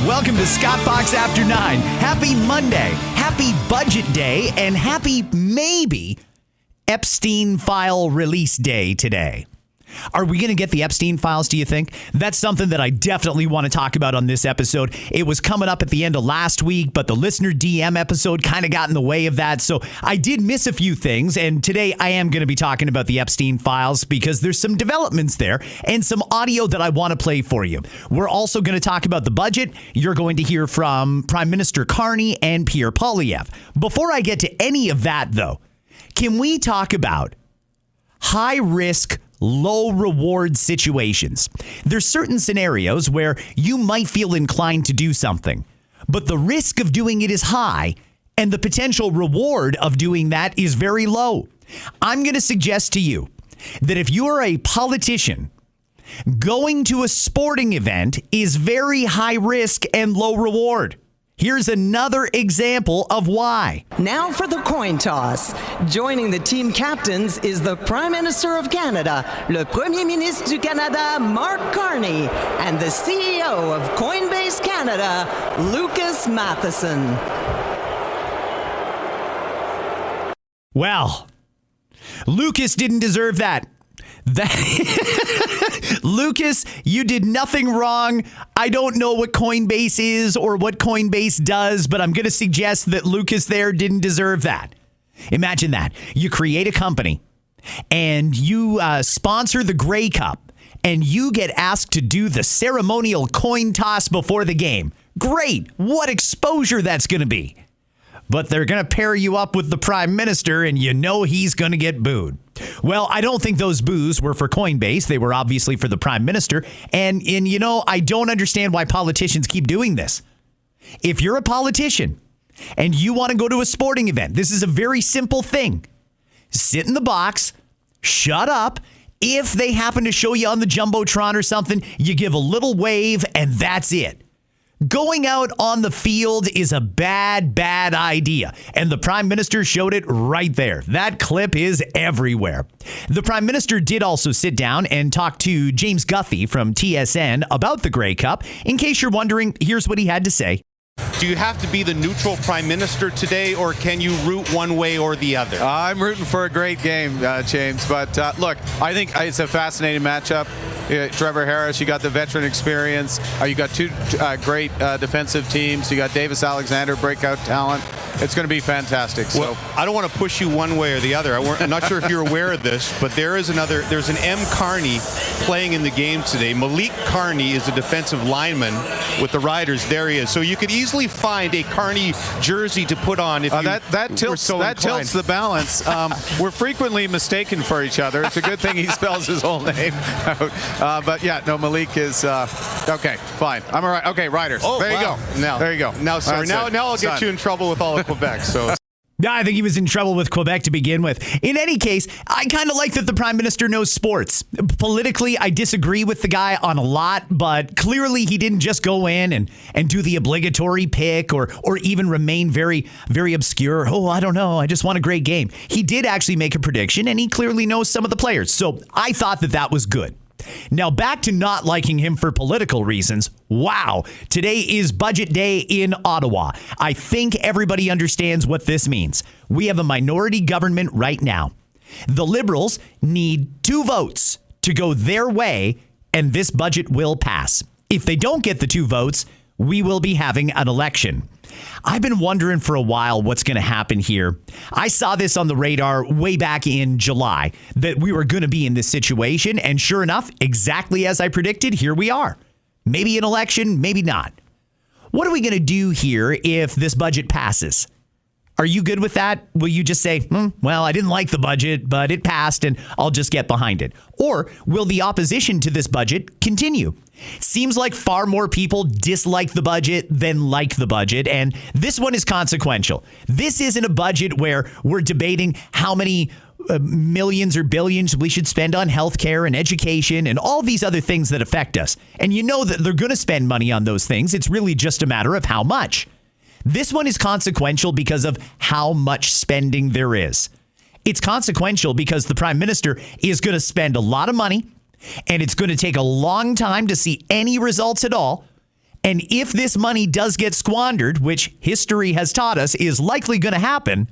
Welcome to Scott Fox After 9. Happy Monday, happy Budget Day, and happy maybe Epstein file release day today. Are we going to get the Epstein files, do you think? That's something that I definitely want to talk about on this episode. It was coming up at the end of last week, but the listener DM episode kind of got in the way of that. So I did miss a few things. And today I am going to be talking about the Epstein files because there's some developments there and some audio that I want to play for you. We're also going to talk about the budget. You're going to hear from Prime Minister Carney and Pierre Poilievre. Before I get to any of that, though, can we talk about high risk, low reward situations? There's certain scenarios where you might feel inclined to do something, but the risk of doing it is high and the potential reward of doing that is very low. I'm going to suggest to you that if you are a politician, going to a sporting event is very high risk and low reward. Here's another example of why. Now for the coin toss. Joining the team captains is the Prime Minister of Canada, le Premier Ministre du Canada, Mark Carney, and the CEO of Coinbase Canada, Lucas Matheson. Well, Lucas didn't deserve that. Lucas, you did nothing wrong. I don't know what Coinbase is or what Coinbase does, but I'm going to suggest that Lucas there didn't deserve that. Imagine that. You create a company and you sponsor the Grey Cup and you get asked to do the ceremonial coin toss before the game. Great. What exposure that's going to be. But they're going to pair you up with the Prime Minister and you know he's going to get booed. Well, I don't think those boos were for Coinbase. They were obviously for the Prime Minister. And you know, I don't understand why politicians keep doing this. If you're a politician and you want to go to a sporting event, this is a very simple thing. Sit in the box, shut up. If they happen to show you on the Jumbotron or something, you give a little wave and that's it. Going out on the field is a bad idea. And the Prime Minister showed it right there. That clip is everywhere. The Prime Minister did also sit down and talk to James Guthrie from TSN about the Grey Cup. In case you're wondering, here's what he had to say. Do you have to be the neutral Prime Minister today, or can you root one way or the other? I'm rooting for a great game, James. But look, I think it's a fascinating matchup. Trevor Harris, you got the veteran experience. You got two great defensive teams. You got Davis Alexander, breakout talent. It's going to be fantastic. Well, I don't want to push you one way or the other. I'm not sure if you're aware of this, but there's an M. Carney playing in the game today. Malik Carney is a defensive lineman with the Riders. There he is. So you could easily find a Carney jersey to put on if that tilts the balance. We're frequently mistaken for each other. It's a good thing he spells his whole name out. But yeah, no, Malik is okay. Fine, I'm all right. Okay, Riders. Oh, there wow. you go. There you go. Now, sorry. Now I'll get you in trouble with all of Quebec. So. I think he was in trouble with Quebec to begin with. In any case, I kind of like that the Prime Minister knows sports. Politically, I disagree with the guy on a lot, but clearly he didn't just go in and do the obligatory pick or even remain very, very obscure. Oh, I don't know. I just want a great game. He did actually make a prediction, and he clearly knows some of the players. So I thought that was good. Now, back to not liking him for political reasons. Wow. Today is Budget Day in Ottawa. I think everybody understands what this means. We have a minority government right now. The Liberals need 2 votes to go their way, and this budget will pass. If they don't get the 2 votes, we will be having an election. I've been wondering for a while what's going to happen here. I saw this on the radar way back in July that we were going to be in this situation. And sure enough, exactly as I predicted, here we are. Maybe an election, maybe not. What are we going to do here if this budget passes? Are you good with that? Will you just say, well, I didn't like the budget, but it passed and I'll just get behind it? Or will the opposition to this budget continue? Seems like far more people dislike the budget than like the budget, and this one is consequential. This isn't a budget where we're debating how many millions or billions we should spend on healthcare and education and all these other things that affect us. And you know that they're going to spend money on those things. It's really just a matter of how much. This one is consequential because of how much spending there is. It's consequential because the Prime Minister is going to spend a lot of money, and it's going to take a long time to see any results at all. And if this money does get squandered, which history has taught us is likely going to happen,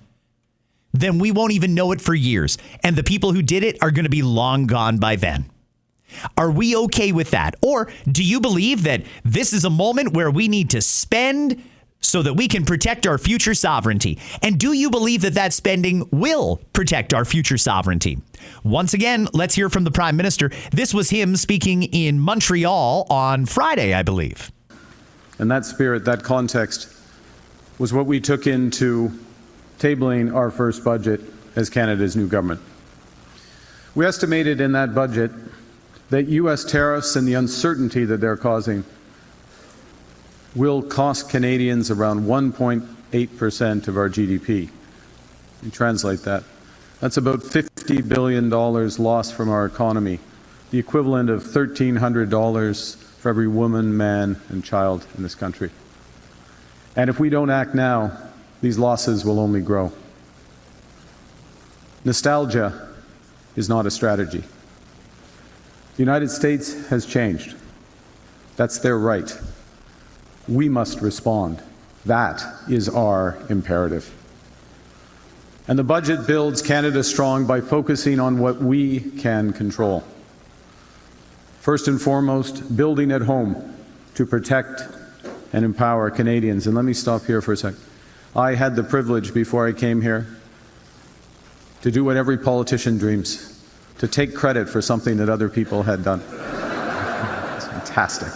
then we won't even know it for years. And the people who did it are going to be long gone by then. Are we okay with that? Or do you believe that this is a moment where we need to spend so that we can protect our future sovereignty? And do you believe that that spending will protect our future sovereignty? Once again, let's hear from the Prime Minister. This was him speaking in Montreal on Friday, I believe. And that spirit, that context, was what we took into tabling our first budget as Canada's new government. We estimated in that budget that U.S. tariffs and the uncertainty that they're causing will cost Canadians around 1.8% of our GDP. You translate that. That's about $50 billion lost from our economy, the equivalent of $1,300 for every woman, man, and child in this country. And if we don't act now, these losses will only grow. Nostalgia is not a strategy. The United States has changed. That's their right. We must respond. That is our imperative. And the budget builds Canada strong by focusing on what we can control. First and foremost, building at home to protect and empower Canadians. And let me stop here for a second. I had the privilege before I came here to do what every politician dreams, to take credit for something that other people had done. It's fantastic.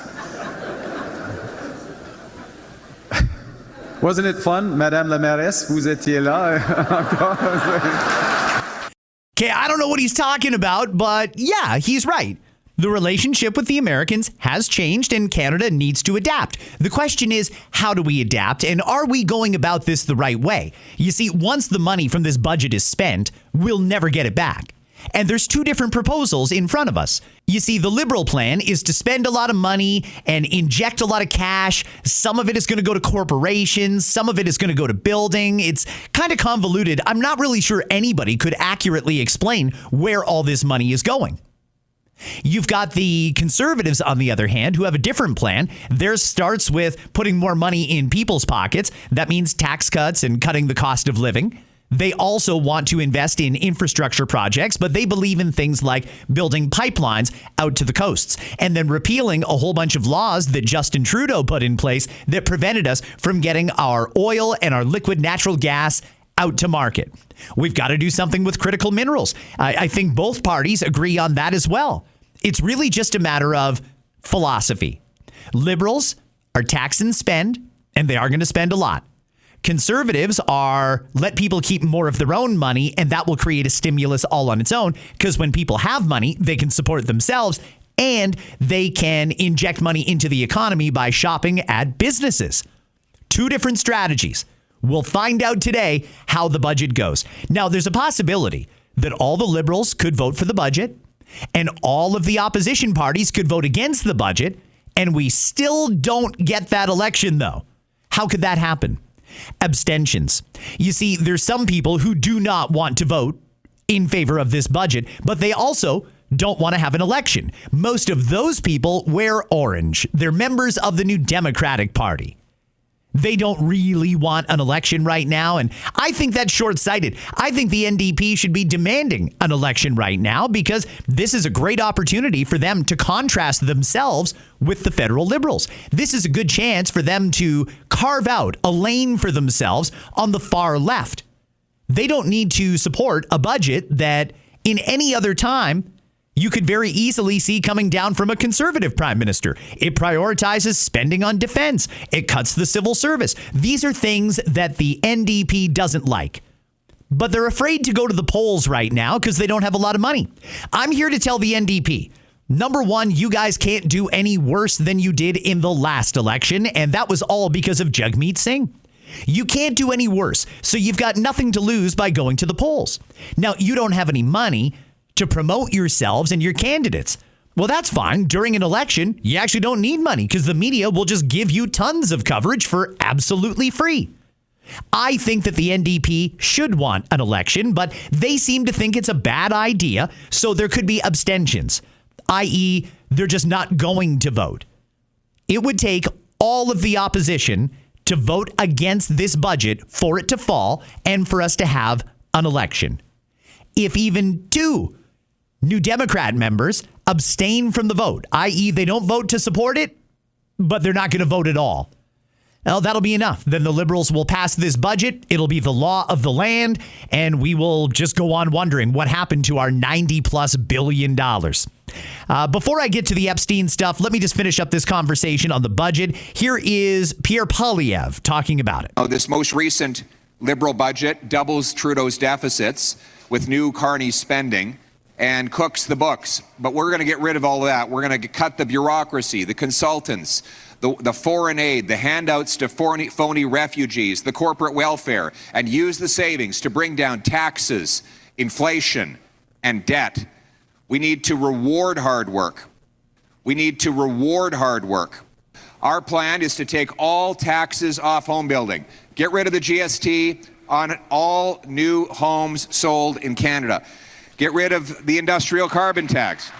Wasn't it fun, Madame la Mairesse? Vous étiez là. Okay, I don't know what he's talking about, but yeah, he's right. The relationship with the Americans has changed and Canada needs to adapt. The question is, how do we adapt and are we going about this the right way? You see, once the money from this budget is spent, we'll never get it back. And there's two different proposals in front of us. You see, the Liberal plan is to spend a lot of money and inject a lot of cash. Some of it is going to go to corporations. Some of it is going to go to building. It's kind of convoluted. I'm not really sure anybody could accurately explain where all this money is going. You've got the Conservatives, on the other hand, who have a different plan. Theirs starts with putting more money in people's pockets. That means tax cuts and cutting the cost of living. They also want to invest in infrastructure projects, but they believe in things like building pipelines out to the coasts and then repealing a whole bunch of laws that Justin Trudeau put in place that prevented us from getting our oil and our liquid natural gas out to market. We've got to do something with critical minerals. I think both parties agree on that as well. It's really just a matter of philosophy. Liberals are tax and spend, and they are going to spend a lot. Conservatives are let people keep more of their own money, and that will create a stimulus all on its own, because when people have money, they can support themselves and they can inject money into the economy by shopping at businesses. Two different strategies. We'll find out today how the budget goes. Now, there's a possibility that all the Liberals could vote for the budget and all of the opposition parties could vote against the budget, and we still don't get that election, though. How could that happen? Abstentions. You see, there's some people who do not want to vote in favor of this budget, but they also don't want to have an election. Most of those people wear orange. They're members of the New Democratic Party. They don't really want an election right now, and I think that's short-sighted. I think the NDP should be demanding an election right now because this is a great opportunity for them to contrast themselves with the federal Liberals. This is a good chance for them to carve out a lane for themselves on the far left. They don't need to support a budget that in any other time you could very easily see coming down from a Conservative prime minister. It prioritizes spending on defense. It cuts the civil service. These are things that the NDP doesn't like. But they're afraid to go to the polls right now because they don't have a lot of money. I'm here to tell the NDP, number one, you guys can't do any worse than you did in the last election, and that was all because of Jagmeet Singh. You can't do any worse, so you've got nothing to lose by going to the polls. Now, you don't have any money to promote yourselves and your candidates. Well, that's fine. During an election, you actually don't need money because the media will just give you tons of coverage for absolutely free. I think that the NDP should want an election, but they seem to think it's a bad idea, so there could be abstentions, i.e., they're just not going to vote. It would take all of the opposition to vote against this budget for it to fall and for us to have an election. If even 2 New Democrat members abstain from the vote, i.e. they don't vote to support it, but they're not going to vote at all, well, that'll be enough. Then the Liberals will pass this budget. It'll be the law of the land, and we will just go on wondering what happened to our $90+ billion. Before I get to the Epstein stuff, let me just finish up this conversation on the budget. Here is Pierre Poilievre talking about it. This most recent Liberal budget doubles Trudeau's deficits with new Carney spending and cooks the books. But we're going to get rid of all of that. We're going to cut the bureaucracy, the consultants, the foreign aid, the handouts to phony refugees, the corporate welfare, and use the savings to bring down taxes, inflation, and debt. We need to reward hard work. We need to reward hard work. Our plan is to take all taxes off home building, get rid of the GST on all new homes sold in Canada, get rid of the industrial carbon tax.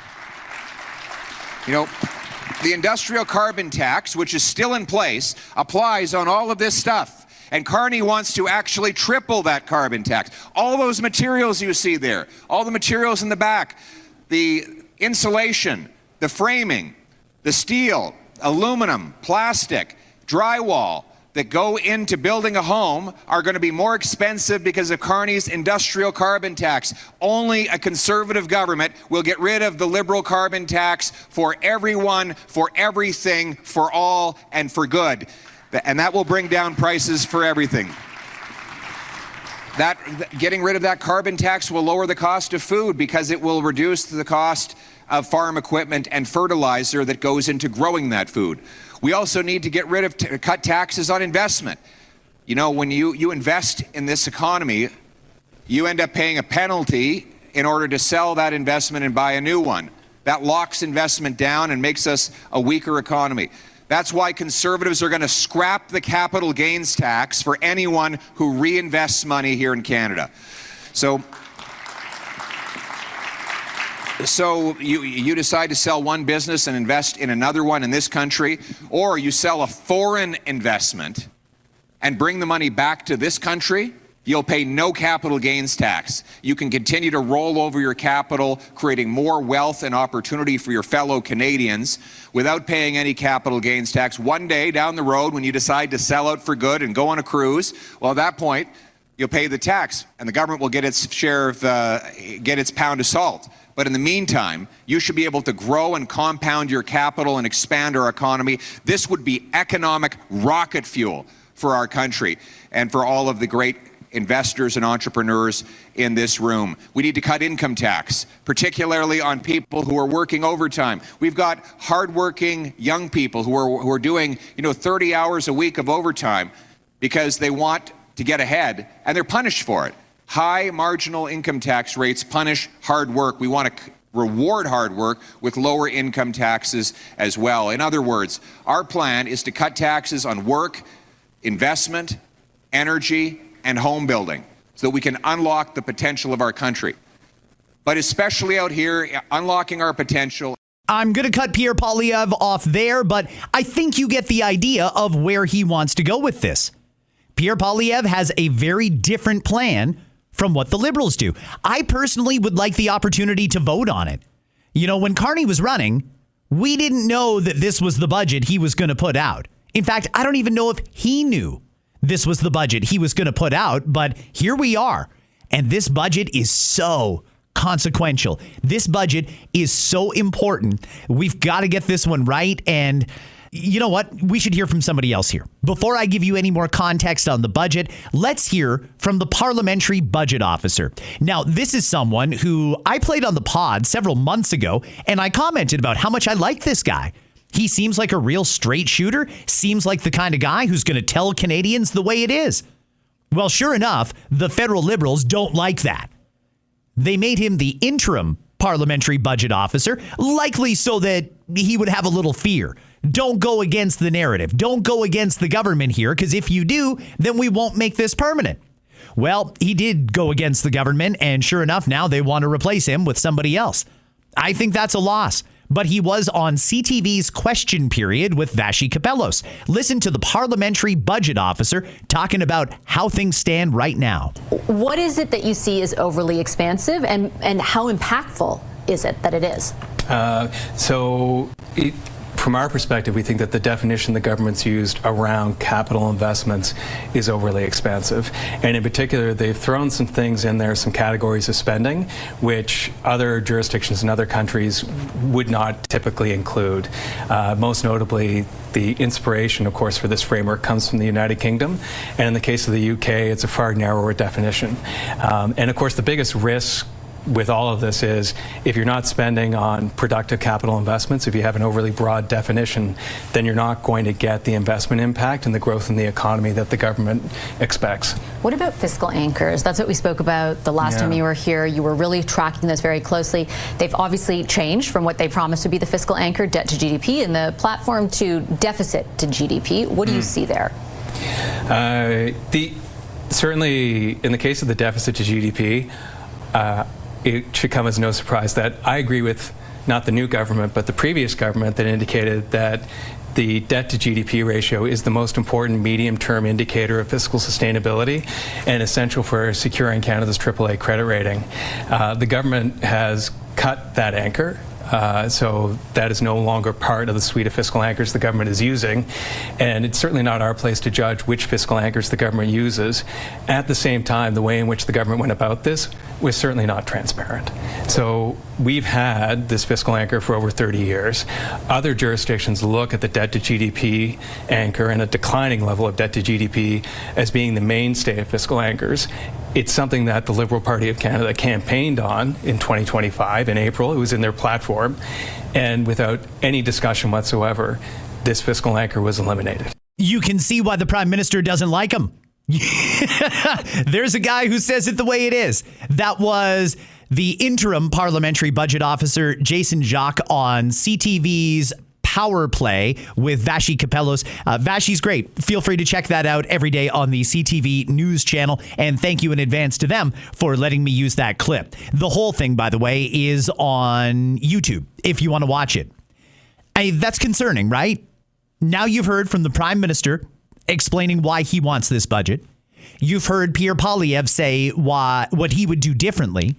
The industrial carbon tax, which is still in place, applies on all of this stuff. And Carney wants to actually triple that carbon tax. All those materials you see there, all the materials in the back, the insulation, the framing, the steel, aluminum, plastic, drywall that go into building a home are going to be more expensive because of Carney's industrial carbon tax. Only a conservative government will get rid of the Liberal carbon tax for everyone, for everything, for all, and for good. And that will bring down prices for everything. Getting rid of that carbon tax will lower the cost of food because it will reduce the cost of farm equipment and fertilizer that goes into growing that food. We also need to get rid of, cut taxes on investment. When you invest in this economy, you end up paying a penalty in order to sell that investment and buy a new one. That locks investment down and makes us a weaker economy. That's why conservatives are going to scrap the capital gains tax for anyone who reinvests money here in Canada. So you decide to sell one business and invest in another one in this country, or you sell a foreign investment and bring the money back to this country, you'll pay no capital gains tax. You can continue to roll over your capital, creating more wealth and opportunity for your fellow Canadians without paying any capital gains tax. One day down the road, when you decide to sell out for good and go on a cruise, well, at that point, you'll pay the tax and the government will get its share of, get its pound of salt. But in the meantime, you should be able to grow and compound your capital and expand our economy. This would be economic rocket fuel for our country and for all of the great investors and entrepreneurs in this room. We need to cut income tax, particularly on people who are working overtime. We've got hardworking young people who are doing 30 hours a week of overtime because they want to get ahead, and they're punished for it. High marginal income tax rates punish hard work. We want to reward hard work with lower income taxes as well. In other words, our plan is to cut taxes on work, investment, energy, and home building so that we can unlock the potential of our country. But especially out here, unlocking our potential. I'm going to cut Pierre Poilievre off there, but I think you get the idea of where he wants to go with this. Pierre Poilievre has a very different plan from what the Liberals do. I personally would like the opportunity to vote on it. When Carney was running, we didn't know that this was the budget he was going to put out. In fact, I don't even know if he knew this was the budget he was going to put out, but here we are. And this budget is so consequential. This budget is so important. We've got to get this one right. And you know what? We should hear from somebody else here. Before I give you any more context on the budget, let's hear from the Parliamentary Budget Officer. Now, this is someone who I played on the pod several months ago, and I commented about how much I like this guy. He seems like a real straight shooter, seems like the kind of guy who's going to tell Canadians the way it is. Well, sure enough, the federal Liberals don't like that. They made him the interim Parliamentary Budget Officer, likely so that he would have a little fear. Don't go against the narrative. Don't go against the government here, because if you do, then we won't make this permanent. Well, he did go against the government, and sure enough, now they want to replace him with somebody else. I think that's a loss. but he was on CTV's Question Period with Vashi Kapelos. Listen to the Parliamentary Budget Officer talking about how things stand right now. What is it that you see as overly expansive, and how impactful is it that it is? From our perspective, we think that the definition the government's used around capital investments is overly expansive. And in particular, they've thrown some things in there, some categories of spending, which other jurisdictions in other countries would not typically include. Most notably, the inspiration, of course, for this framework comes from the United Kingdom. And in the case of the UK, it's a far narrower definition. And of course, the biggest risk with all of this is if you're not spending on productive capital investments, if you have an overly broad definition, then you're not going to get the investment impact and the growth in the economy that the government expects. What about fiscal anchors? That's what we spoke about the last time you were here. You were really tracking this very closely. They've obviously changed from what they promised would be the fiscal anchor, debt to GDP, and the platform to deficit to GDP. What do you see there? Certainly, in the case of the deficit to GDP, it should come as no surprise that I agree with not the new government, but the previous government that indicated that the debt to GDP ratio is the most important medium-term indicator of fiscal sustainability and essential for securing Canada's AAA credit rating. The government has cut that anchor. So that is no longer part of the suite of fiscal anchors the government is using. And it's certainly not our place to judge which fiscal anchors the government uses. At the same time, the way in which the government went about this was certainly not transparent. So we've had this fiscal anchor for over 30 years. Other jurisdictions look at the debt to GDP anchor and a declining level of debt to GDP as being the mainstay of fiscal anchors. It's something that the Liberal Party of Canada campaigned on in 2025 in April. It was in their platform. And without any discussion whatsoever, this fiscal anchor was eliminated. You can see why the Prime Minister doesn't like him. There's a guy who says it the way it is. That was the interim Parliamentary Budget Officer, Jason Jacques, on CTV's Power Play with Vashi Kapelos. Vashi's great. Feel free to check that out every day on the CTV News channel. And thank you in advance to them for letting me use that clip. The whole thing, by the way, is on YouTube if you want to watch it. That's concerning, right? Now you've heard from the Prime Minister explaining why he wants this budget. You've heard Pierre Poilievre say what he would do differently.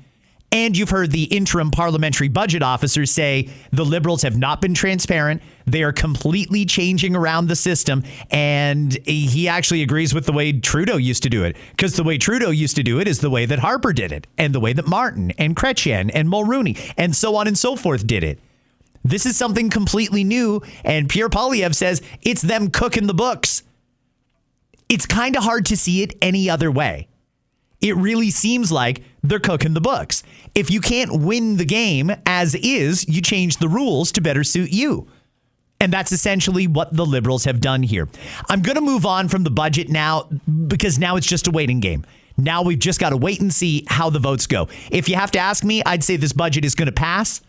And you've heard the interim Parliamentary Budget Officer say the Liberals have not been transparent. They are completely changing around the system. And he actually agrees with the way Trudeau used to do it. Because the way Trudeau used to do it is the way that Harper did it. And the way that Martin and Chrétien and Mulroney and so on and so forth did it. This is something completely new. And Pierre Poilievre says it's them cooking the books. It's kind of hard to see it any other way. It really seems like they're cooking the books. If you can't win the game as is, you change the rules to better suit you. And that's essentially what the Liberals have done here. I'm going to move on from the budget now because now it's just a waiting game. Now we've just got to wait and see how the votes go. If you have to ask me, I'd say this budget is going to pass.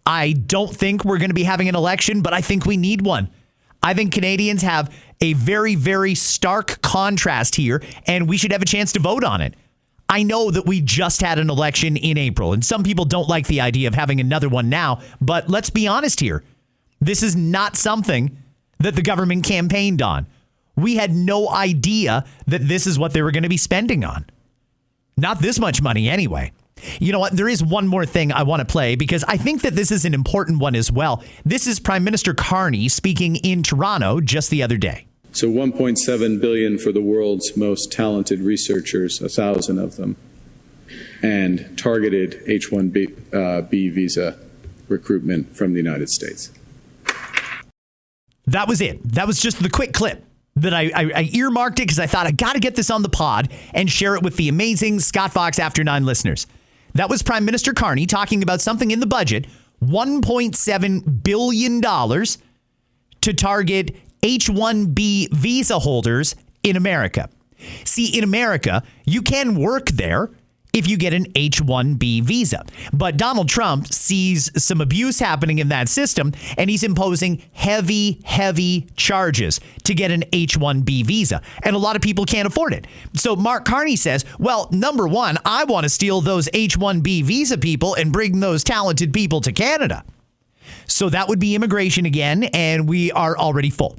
I don't think we're going to be having an election, but I think we need one. I think Canadians have a very, very stark contrast here, and we should have a chance to vote on it. I know that we just had an election in April, and some people don't like the idea of having another one now, but let's be honest here. This is not something that the government campaigned on. We had no idea that this is what they were going to be spending on. Not this much money anyway. You know what? There is one more thing I want to play because I think that this is an important one as well. This is Prime Minister Carney speaking in Toronto just the other day. So $1.7 billion for the world's most talented researchers, 1,000 of them, and targeted H-1B visa recruitment from the United States. That was it. That was just the quick clip that I earmarked it because I thought I got to get this on the pod and share it with the amazing Scott Fox After 9 listeners. That was Prime Minister Carney talking about something in the budget, $1.7 billion to target H-1B visa holders in America. See, in America, you can work there if you get an H-1B visa. But Donald Trump sees some abuse happening in that system, and he's imposing heavy, heavy charges to get an H-1B visa. And a lot of people can't afford it. So Mark Carney says, well, number one, I want to steal those H-1B visa people and bring those talented people to Canada. So that would be immigration again, and we are already full.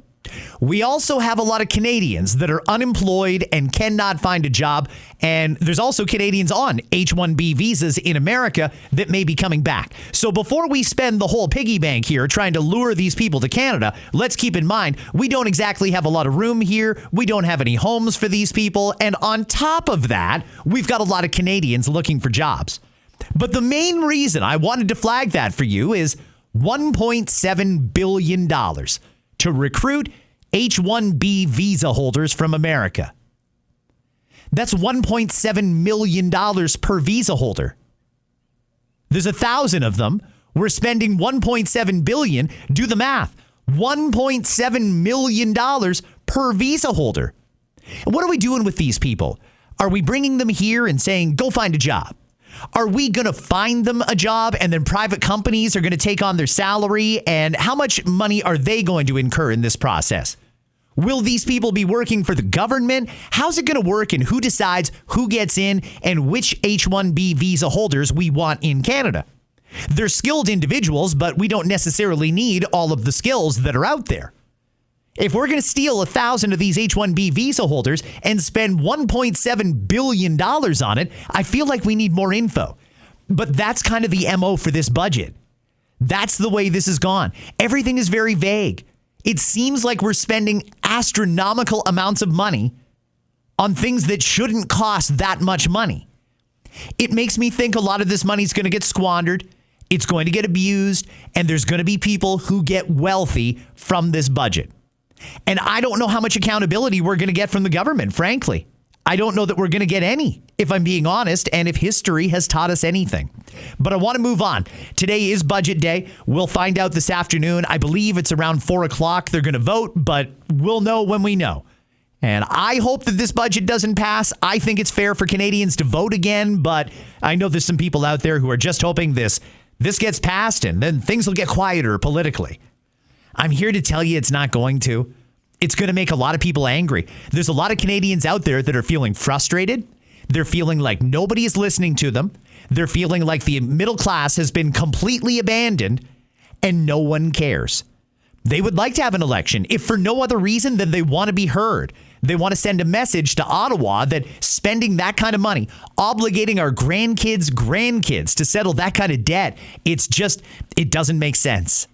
We also have a lot of Canadians that are unemployed and cannot find a job. And there's also Canadians on H-1B visas in America that may be coming back. So before we spend the whole piggy bank here trying to lure these people to Canada, let's keep in mind, we don't exactly have a lot of room here. We don't have any homes for these people. And on top of that, we've got a lot of Canadians looking for jobs. But the main reason I wanted to flag that for you is $1.7 billion to recruit H-1B visa holders from America. That's $1.7 million per visa holder. There's 1,000 of them. We're spending $1.7 billion. Do the math. $1.7 million per visa holder. And what are we doing with these people? Are we bringing them here and saying, go find a job? Are we going to find them a job and then private companies are going to take on their salary? And how much money are they going to incur in this process? Will these people be working for the government? How's it going to work and who decides who gets in and which H-1B visa holders we want in Canada? They're skilled individuals, but we don't necessarily need all of the skills that are out there. If we're going to steal 1,000 of these H-1B visa holders and spend $1.7 billion on it, I feel like we need more info. But that's kind of the MO for this budget. That's the way this has gone. Everything is very vague. It seems like we're spending astronomical amounts of money on things that shouldn't cost that much money. It makes me think a lot of this money is going to get squandered. It's going to get abused, and there's going to be people who get wealthy from this budget. And I don't know how much accountability we're going to get from the government, frankly. I don't know that we're going to get any, if I'm being honest, and if history has taught us anything. But I want to move on. Today is budget day. We'll find out this afternoon. I believe it's around 4 o'clock. They're going to vote, but we'll know when we know. And I hope that this budget doesn't pass. I think it's fair for Canadians to vote again, but I know there's some people out there who are just hoping this gets passed and then things will get quieter politically. I'm here to tell you it's not going to. It's going to make a lot of people angry. There's a lot of Canadians out there that are feeling frustrated. They're feeling like nobody is listening to them. They're feeling like the middle class has been completely abandoned and no one cares. They would like to have an election, if for no other reason than they want to be heard. They want to send a message to Ottawa that spending that kind of money, obligating our grandkids to settle that kind of debt, it doesn't make sense.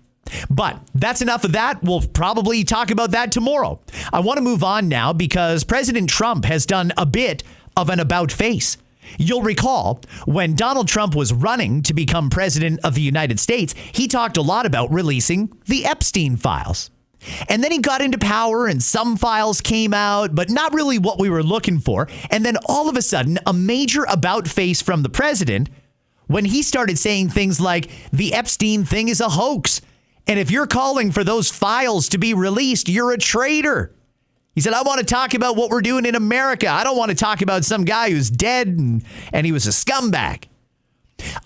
But that's enough of that. We'll probably talk about that tomorrow. I want to move on now because President Trump has done a bit of an about face. You'll recall when Donald Trump was running to become president of the United States, he talked a lot about releasing the Epstein files. And then he got into power and some files came out, but not really what we were looking for. And then all of a sudden, a major about face from the president when he started saying things like the Epstein thing is a hoax. And if you're calling for those files to be released, you're a traitor. He said, I want to talk about what we're doing in America. I don't want to talk about some guy who's dead and he was a scumbag.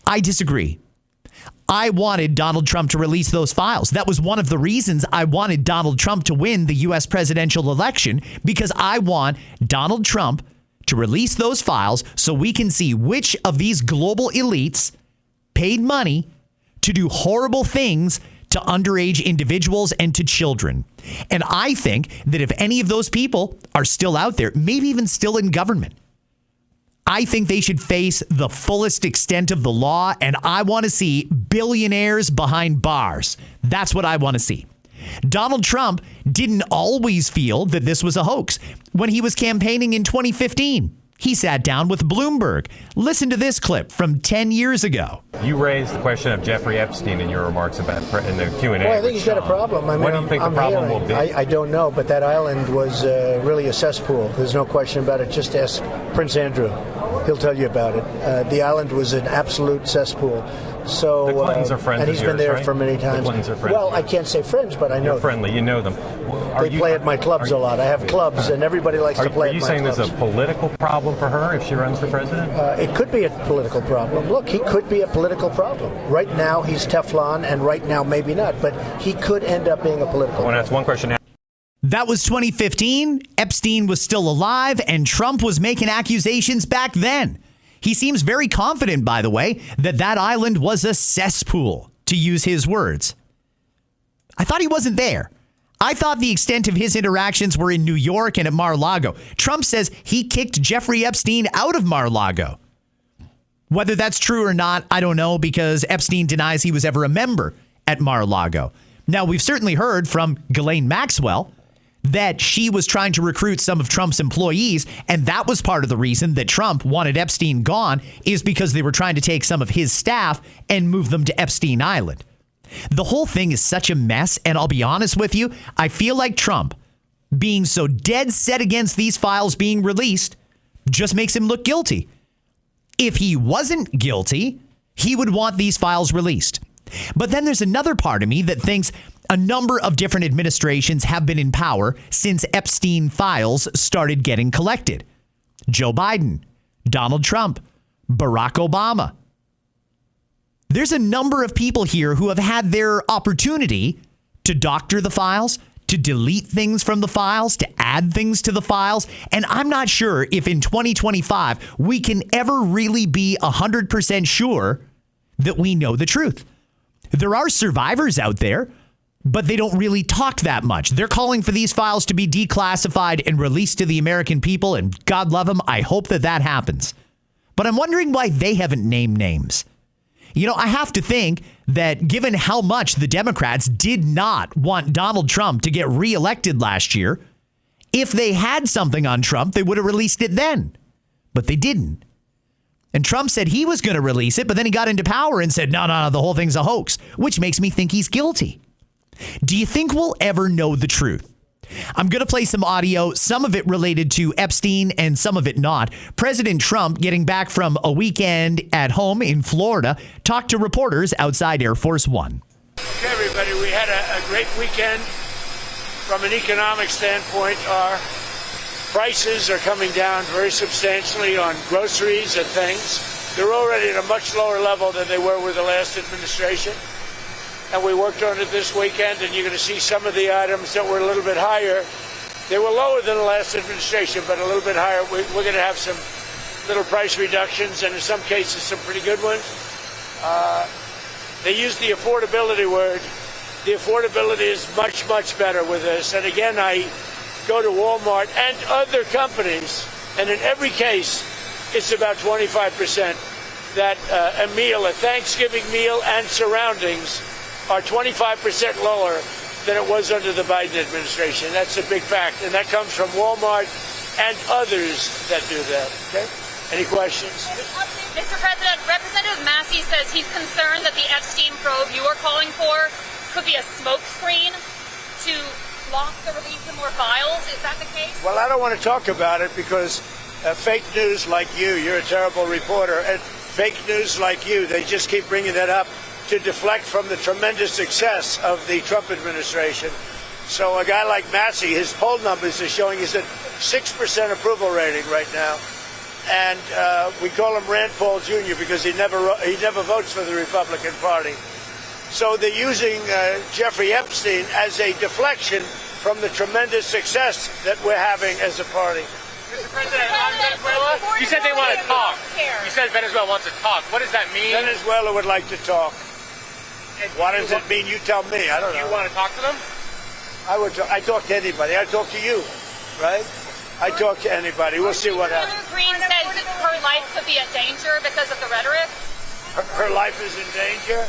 I disagree. I wanted Donald Trump to release those files. That was one of the reasons I wanted Donald Trump to win the U.S. presidential election, because I want Donald Trump to release those files so we can see which of these global elites paid money to do horrible things to underage individuals and to children. And I think that if any of those people are still out there, maybe even still in government, I think they should face the fullest extent of the law. And I want to see billionaires behind bars. That's what I want to see. Donald Trump didn't always feel that this was a hoax. When he was campaigning in 2015, he sat down with Bloomberg. Listen to this clip from 10 years ago. You raised the question of Jeffrey Epstein in your remarks about in the Q&A. Well, I think he's got a problem. I mean, what do you think the problem will be? I don't know, but that island was really a cesspool. There's no question about it. Just ask Prince Andrew. He'll tell you about it. The island was an absolute cesspool. So, the Clintons are friends and he's of yours, been there right? for many times. The Clintons are friends. Well, I can't say friends, but I know You're friendly. You know them. They play at my clubs a lot. I have clubs, and everybody likes to play at my clubs. Are you saying there's a political problem for her if she runs for president? It could be a political problem. Look, he could be a political problem. Right now, he's Teflon, and right now, maybe not. But he could end up being a political problem. That's one question. That was 2015. Epstein was still alive, and Trump was making accusations back then. He seems very confident, by the way, that island was a cesspool, to use his words. I thought he wasn't there. I thought the extent of his interactions were in New York and at Mar-a-Lago. Trump says he kicked Jeffrey Epstein out of Mar-a-Lago. Whether that's true or not, I don't know, because Epstein denies he was ever a member at Mar-a-Lago. Now, we've certainly heard from Ghislaine Maxwell that she was trying to recruit some of Trump's employees, and that was part of the reason that Trump wanted Epstein gone, is because they were trying to take some of his staff and move them to Epstein Island. The whole thing is such a mess, and I'll be honest with you, I feel like Trump, being so dead set against these files being released, just makes him look guilty. If he wasn't guilty, he would want these files released. But then there's another part of me that thinks a number of different administrations have been in power since Epstein files started getting collected. Joe Biden, Donald Trump, Barack Obama. There's a number of people here who have had their opportunity to doctor the files, to delete things from the files, to add things to the files. And I'm not sure if in 2025 we can ever really be 100% sure that we know the truth. There are survivors out there, but they don't really talk that much. They're calling for these files to be declassified and released to the American people, and God love them, I hope that that happens. But I'm wondering why they haven't named names. You know, I have to think that given how much the Democrats did not want Donald Trump to get reelected last year, if they had something on Trump, they would have released it then. But they didn't. And Trump said he was going to release it, but then he got into power and said, no, the whole thing's a hoax, which makes me think he's guilty. Do you think we'll ever know the truth? I'm going to play some audio, some of it related to Epstein and some of it not. President Trump, getting back from a weekend at home in Florida, talked to reporters outside Air Force One. Okay, everybody, we had a great weekend. From an economic standpoint, our prices are coming down very substantially on groceries and things. They're already at a much lower level than they were with the last administration. And we worked on it this weekend, and you're going to see some of the items that were a little bit higher. They were lower than the last administration, but a little bit higher. We're going to have some little price reductions, and in some cases, some pretty good ones. They used the affordability word. The affordability is much, much better with this. And again, I go to Walmart and other companies, and in every case, it's about 25% that a meal, a Thanksgiving meal and surroundings are 25% lower than it was under the Biden administration. That's a big fact, and that comes from Walmart and others that do that. Okay? Any questions? Mr. President, Representative Massey says he's concerned that the Epstein probe you are calling for could be a smokescreen to block the release of more files. Is that the case? Well, I don't want to talk about it because fake news like you're a terrible reporter, and fake news like you, they just keep bringing that up to deflect from the tremendous success of the Trump administration. So a guy like Massey, his poll numbers are showing he's at 6% approval rating right now. And we call him Rand Paul Jr. because he never votes for the Republican Party. So they're using Jeffrey Epstein as a deflection from the tremendous success that we're having as a party. Mr. President, on Venezuela, you said they want to talk. You said Venezuela wants to talk. What does that mean? Venezuela would like to talk. What does it mean? You tell me. I don't know. You want to talk to them? I talk to anybody. I talk to you, right? I talk to anybody. We'll see what happens. Green says her life could be in danger because of the rhetoric. Her life is in danger?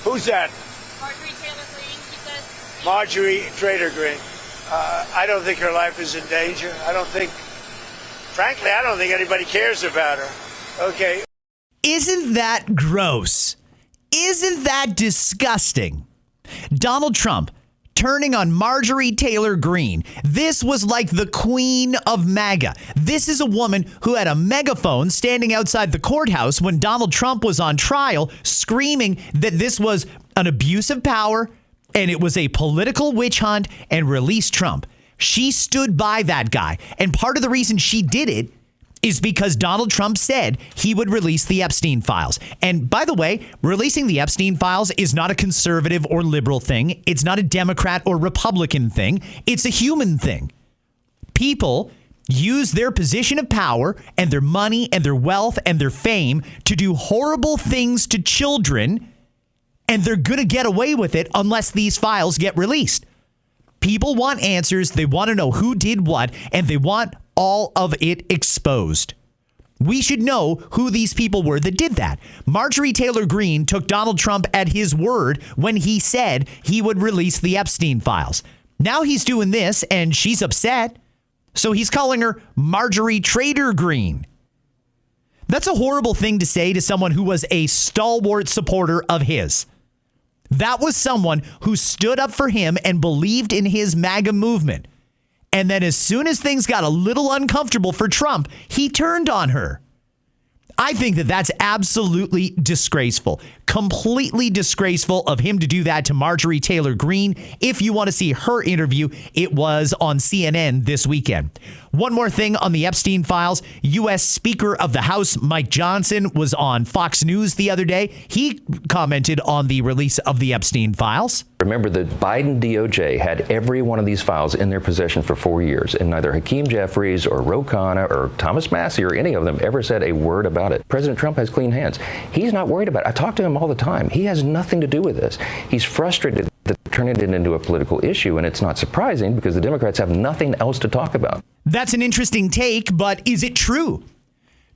Who's that? Marjorie Taylor Greene, she says. Marjorie Taylor Greene. I don't think her life is in danger. Frankly, I don't think anybody cares about her. Okay. Isn't that gross? Isn't that disgusting? Donald Trump turning on Marjorie Taylor Greene. This was like the queen of MAGA. This is a woman who had a megaphone standing outside the courthouse when Donald Trump was on trial, screaming that this was an abuse of power and it was a political witch hunt and release Trump. She stood by that guy. And part of the reason she did it is because Donald Trump said he would release the Epstein files. And by the way, releasing the Epstein files is not a conservative or liberal thing. It's not a Democrat or Republican thing. It's a human thing. People use their position of power and their money and their wealth and their fame to do horrible things to children. And they're going to get away with it unless these files get released. People want answers. They want to know who did what, and they want all of it exposed. We should know who these people were that did that. Marjorie Taylor Greene took Donald Trump at his word when he said he would release the Epstein files. Now he's doing this, and she's upset. So he's calling her Marjorie Trader Greene. That's a horrible thing to say to someone who was a stalwart supporter of his. That was someone who stood up for him and believed in his MAGA movement. And then as soon as things got a little uncomfortable for Trump, he turned on her. I think that that's absolutely disgraceful, completely disgraceful of him to do that to Marjorie Taylor Greene. If you want to see her interview, it was on CNN this weekend. One more thing on the Epstein files. U.S. Speaker of the House Mike Johnson was on Fox News the other day. He commented on the release of the Epstein files. Remember, the Biden DOJ had every one of these files in their possession for 4 years, and neither Hakeem Jeffries or Ro Khanna or Thomas Massie or any of them ever said a word about it. President Trump has clean hands. He's not worried about it. I talk to him all the time. He has nothing to do with this. He's frustrated that they're turning it into a political issue, and it's not surprising because the Democrats have nothing else to talk about. That's an interesting take, but is it true?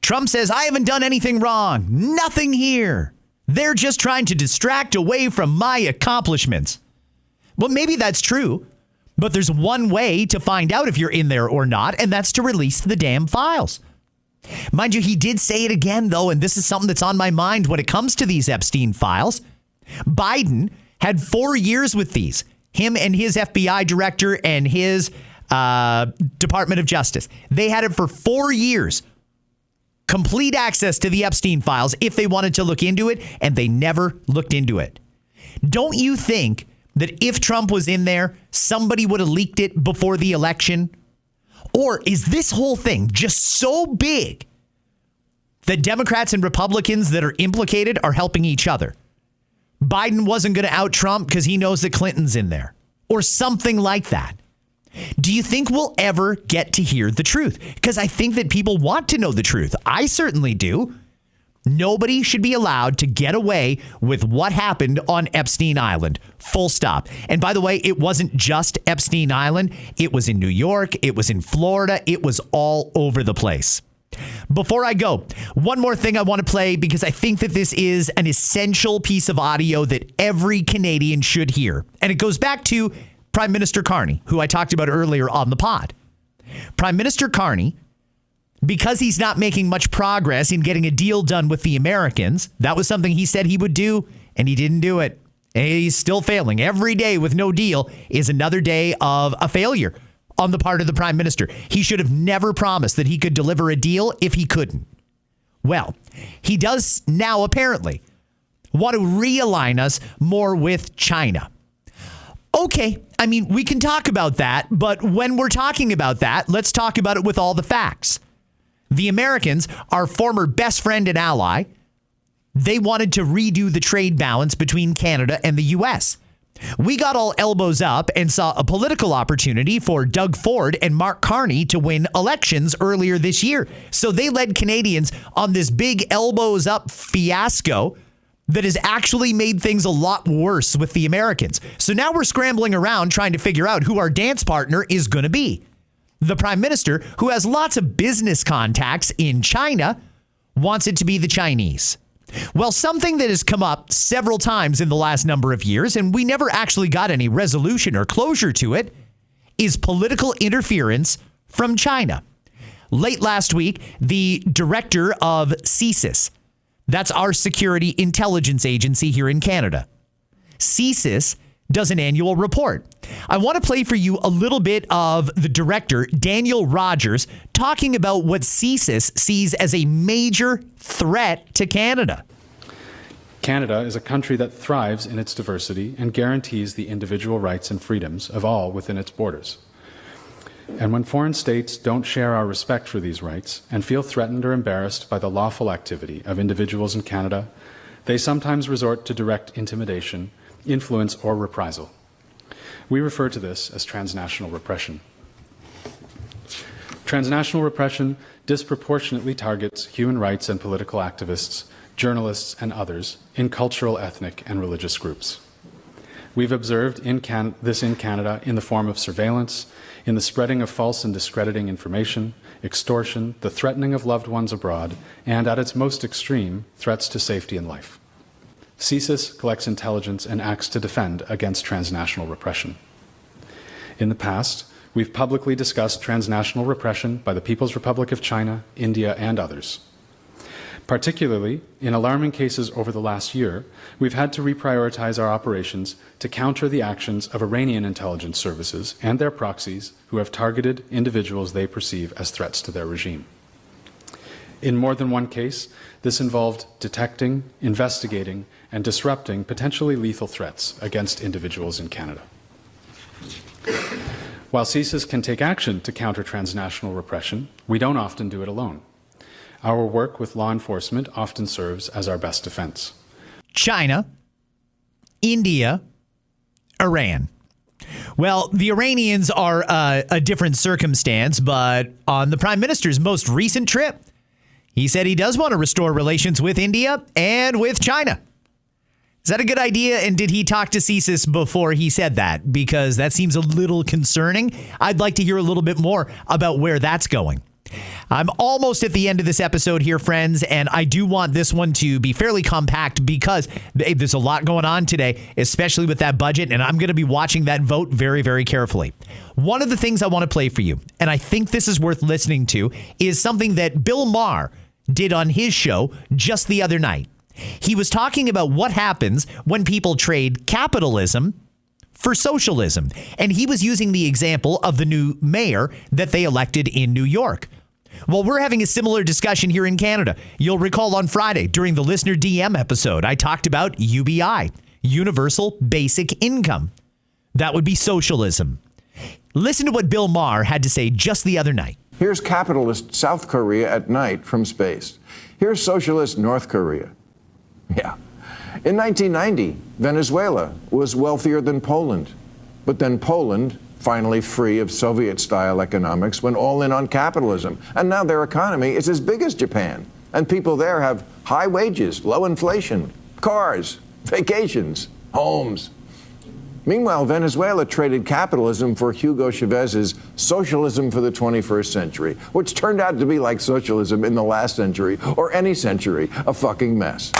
Trump says, I haven't done anything wrong. Nothing here. They're just trying to distract away from my accomplishments. Well, maybe that's true, but there's one way to find out if you're in there or not, and that's to release the damn files. Mind you, he did say it again, though, and this is something that's on my mind when it comes to these Epstein files. Biden had 4 years with these, him and his FBI director and his Department of Justice. They had it for 4 years. Complete access to the Epstein files if they wanted to look into it, and they never looked into it. Don't you think that if Trump was in there, somebody would have leaked it before the election? Or is this whole thing just so big that Democrats and Republicans that are implicated are helping each other? Biden wasn't going to out Trump because he knows that Clinton's in there, or something like that. Do you think we'll ever get to hear the truth? Because I think that people want to know the truth. I certainly do. Nobody should be allowed to get away with what happened on Epstein Island. Full stop. And by the way, it wasn't just Epstein Island. It was in New York. It was in Florida. It was all over the place. Before I go, one more thing I want to play because I think that this is an essential piece of audio that every Canadian should hear. And it goes back to Prime Minister Carney, who I talked about earlier on the pod. Prime Minister Carney, because he's not making much progress in getting a deal done with the Americans, that was something he said he would do, and he didn't do it. And he's still failing. Every day with no deal is another day of a failure on the part of the Prime Minister. He should have never promised that he could deliver a deal if he couldn't. Well, he does now apparently want to realign us more with China. Okay, I mean, we can talk about that, but when we're talking about that, let's talk about it with all the facts. The Americans, our former best friend and ally, they wanted to redo the trade balance between Canada and the U.S. We got all elbows up and saw a political opportunity for Doug Ford and Mark Carney to win elections earlier this year. So they led Canadians on this big elbows up fiasco that has actually made things a lot worse with the Americans. So now we're scrambling around trying to figure out who our dance partner is going to be. The Prime Minister, who has lots of business contacts in China, wants it to be the Chinese. Well, something that has come up several times in the last number of years, and we never actually got any resolution or closure to it, is political interference from China. Late last week, the director of CSIS, that's our security intelligence agency here in Canada, CSIS does an annual report. I want to play for you a little bit of the director, Daniel Rogers, talking about what CSIS sees as a major threat to Canada. Canada is a country that thrives in its diversity and guarantees the individual rights and freedoms of all within its borders. And when foreign states don't share our respect for these rights and feel threatened or embarrassed by the lawful activity of individuals in Canada, they sometimes resort to direct intimidation, influence, or reprisal. We refer to this as transnational repression. Transnational repression disproportionately targets human rights and political activists, journalists, and others in cultural, ethnic, and religious groups. We've observed this in Canada in the form of surveillance, in the spreading of false and discrediting information, extortion, the threatening of loved ones abroad, and at its most extreme, threats to safety and life. CSIS collects intelligence and acts to defend against transnational repression. In the past, we've publicly discussed transnational repression by the People's Republic of China, India, and others. Particularly, in alarming cases over the last year, we've had to reprioritize our operations to counter the actions of Iranian intelligence services and their proxies who have targeted individuals they perceive as threats to their regime. In more than one case, this involved detecting, investigating, and disrupting potentially lethal threats against individuals in Canada. While CSIS can take action to counter transnational repression, we don't often do it alone. Our work with law enforcement often serves as our best defense. China, India, Iran. Well, the Iranians are a different circumstance, but on the Prime Minister's most recent trip, he said he does want to restore relations with India and with China. Is that a good idea? And did he talk to CSIS before he said that? Because that seems a little concerning. I'd like to hear a little bit more about where that's going. I'm almost at the end of this episode here, friends, and I do want this one to be fairly compact because there's a lot going on today, especially with that budget, and I'm going to be watching that vote very, very carefully. One of the things I want to play for you, and I think this is worth listening to, is something that Bill Maher did on his show just the other night. He was talking about what happens when people trade capitalism for socialism, and he was using the example of the new mayor that they elected in New York. Well, we're having a similar discussion here in Canada. You'll recall on Friday during the Listener DM episode, I talked about UBI, Universal Basic Income. That would be socialism. Listen to what Bill Maher had to say just the other night. Here's capitalist South Korea at night from space. Here's socialist North Korea. Yeah. In 1990, Venezuela was wealthier than Poland. But then Poland, finally free of Soviet-style economics, went all in on capitalism. And now their economy is as big as Japan. And people there have high wages, low inflation, cars, vacations, homes. Meanwhile, Venezuela traded capitalism for Hugo Chavez's socialism for the 21st century, which turned out to be like socialism in the last century, or any century, a fucking mess.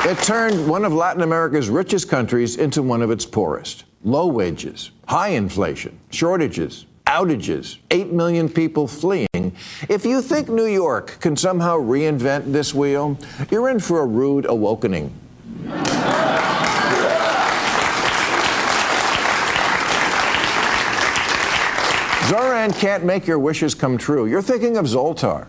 It turned one of Latin America's richest countries into one of its poorest. Low wages, high inflation, shortages, outages, 8 million people fleeing. If you think New York can somehow reinvent this wheel, you're in for a rude awakening. Zoran can't make your wishes come true. You're thinking of Zoltar.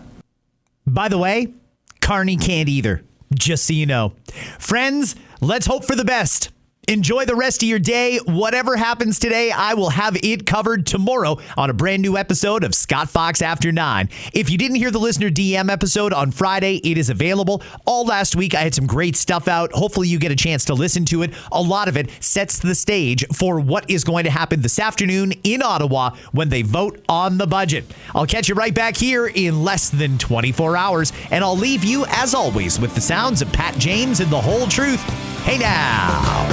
By the way, Carney can't either. Just so you know. Friends, let's hope for the best. Enjoy the rest of your day. Whatever happens today, I will have it covered tomorrow on a brand new episode of Scott Fox After 9. If you didn't hear the Listener DM episode on Friday, it is available. All last week, I had some great stuff out. Hopefully, you get a chance to listen to it. A lot of it sets the stage for what is going to happen this afternoon in Ottawa when they vote on the budget. I'll catch you right back here in less than 24 hours, and I'll leave you, as always, with the sounds of Pat James and The Whole Truth. Hey now!